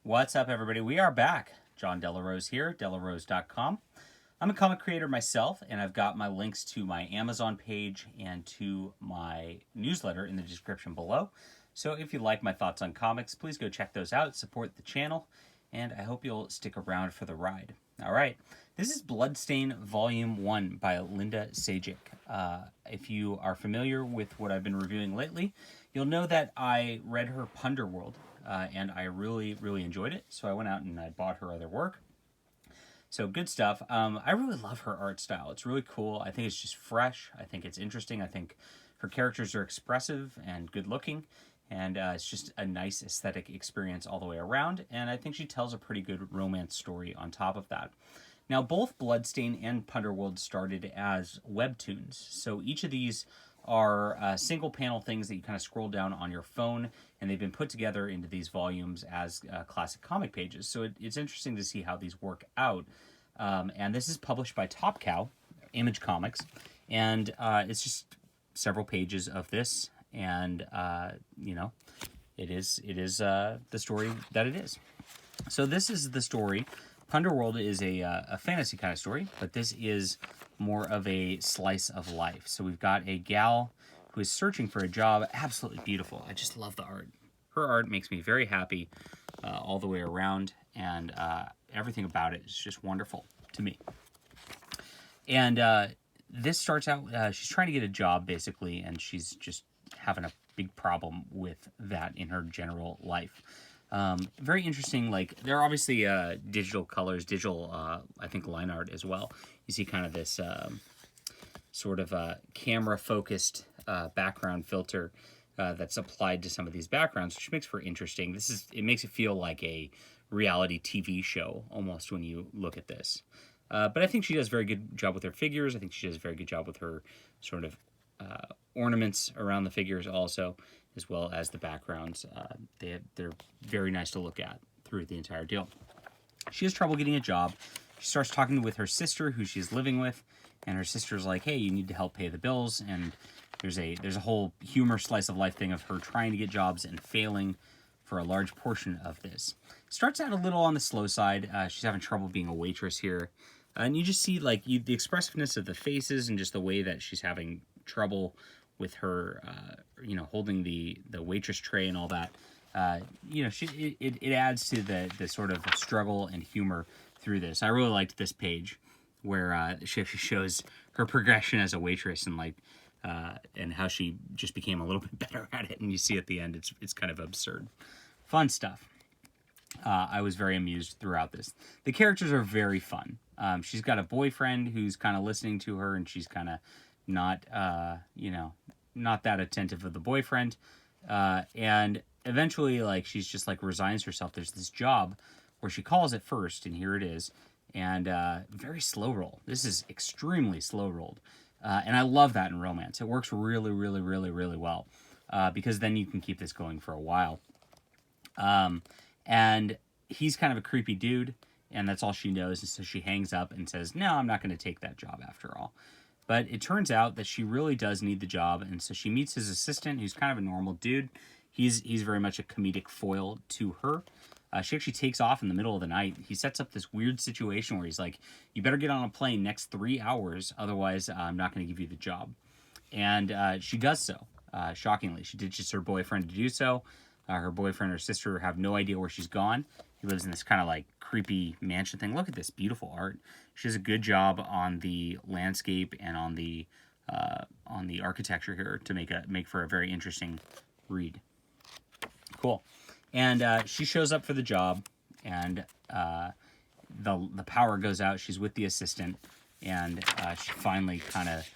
What's up, everybody? We are back. John Delarose here, delarose.com. I'm a comic creator myself, and I've got my links to my Amazon page and to my newsletter in the description below. So if you like my thoughts on comics, please go check those out, support the channel, and I hope you'll stick around for the ride. All right, this is Bloodstain Volume 1 by Linda Sejic. If you are familiar with what I've been reviewing lately, you'll know that I read her Punderworld, and I really enjoyed it. So I went out and I bought her other work. So good stuff. I really love her art style. It's really cool. I think it's just fresh. I think it's interesting. I think her characters are expressive and good looking. And it's just a nice aesthetic experience all the way around. And I think she tells a pretty good romance story on top of that. Now, both Bloodstain and Punderworld started as webtoons. So each of these are single panel things that you kind of scroll down on your phone, and they've been put together into these volumes as classic comic pages. So it's interesting to see how these work out. And this is published by Top Cow, Image Comics, and it's just several pages of this, and you know, it is the story that it is. So this is the story. Punderworld is a fantasy kind of story, but this is more of a slice of life. So we've got a gal who is searching for a job. Absolutely beautiful. I just love the art. Her art makes me very happy all the way around, and everything about it is just wonderful to me. And this starts out, she's trying to get a job, basically, and she's just having a big problem with that in her general life. Very interesting. Like, there are obviously digital colors, digital, I think, line art as well. You see kind of this sort of camera-focused background filter that's applied to some of these backgrounds, which makes for interesting. It makes it feel like a reality TV show almost when you look at this. But I think she does a very good job with her figures. I think she does a very good job with her sort of ornaments around the figures also, as well as the backgrounds. They're very nice to look at through the entire deal. She has trouble getting a job. She starts talking with her sister, who she's living with, and her sister's like, hey, you need to help pay the bills. And there's a whole humor slice of life thing of her trying to get jobs and failing for a large portion of this. Starts out a little on the slow side. She's having trouble being a waitress here. And you just see like the expressiveness of the faces and just the way that she's having trouble with her, holding the waitress tray and all that. It adds to the sort of struggle and humor through this. I really liked this page where she actually shows her progression as a waitress and how she just became a little bit better at it. And you see at the end, it's kind of absurd. Fun stuff. I was very amused throughout this. The characters are very fun. She's got a boyfriend who's kind of listening to her, and she's kind of not that attentive of the boyfriend. And eventually, like, she's just like resigns herself. There's this job where she calls it first, and here it is. And very slow roll. This is extremely slow rolled. And I love that in romance. It works really well. Because then you can keep this going for a while. And he's kind of a creepy dude, and that's all she knows. And so she hangs up and says, no, I'm not going to take that job after all. But it turns out that she really does need the job, and so she meets his assistant, who's kind of a normal dude. He's very much a comedic foil to her. She actually takes off in the middle of the night. He sets up this weird situation where he's like, you better get on a plane next 3 hours, otherwise I'm not going to give you the job. And she does so, shockingly. She ditches her boyfriend to do so. Her boyfriend and her sister have no idea where she's gone. He lives in this kind of like creepy mansion thing. Look at this beautiful art. She does a good job on the landscape and on the architecture here to make for a very interesting read. Cool. And she shows up for the job, and the power goes out. She's with the assistant, and she finally kind of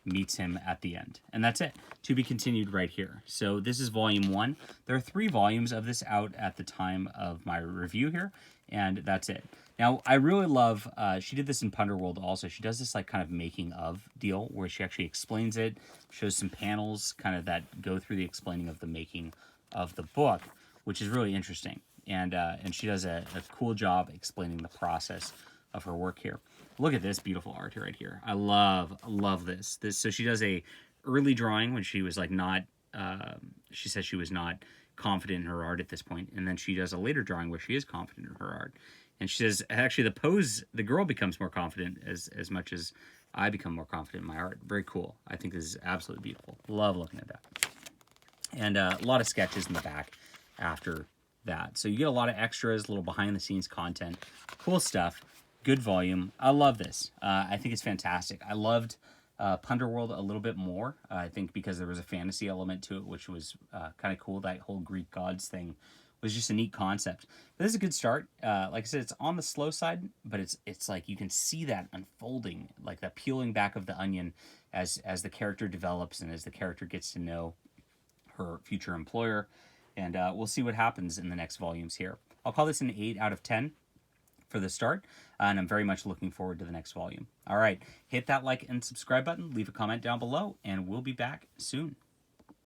meets him at the end. And that's it. To be continued right here. So this is volume 1. There are 3 volumes of this out at the time of my review here, and that's it. Now, I really love, she did this in Punderworld also. She does this like kind of making of deal where she actually explains it, shows some panels kind of that go through the explaining of the making of the book, which is really interesting. And she does a cool job explaining the process of her work here. Look at this beautiful art right here. I love this. So she does a early drawing when she was like not, she says she was not confident in her art at this point. And then she does a later drawing where she is confident in her art. And she says, actually, the girl becomes more confident as much as I become more confident in my art. Very cool. I think this is absolutely beautiful. Love looking at that. And a lot of sketches in the back after that. So you get a lot of extras, little behind the scenes content, cool stuff, good volume. I love this. I think it's fantastic. I loved Punderworld a little bit more, I think, because there was a fantasy element to it, which was kind of cool. That whole Greek gods thing was just a neat concept. But this is a good start. Like I said, it's on the slow side, but it's like you can see that unfolding, like that peeling back of the onion as the character develops and as the character gets to know her future employer. And we'll see what happens in the next volumes here. I'll call this an 8 out of 10 for the start, and I'm very much looking forward to the next volume. All right, hit that like and subscribe button, leave a comment down below, and we'll be back soon.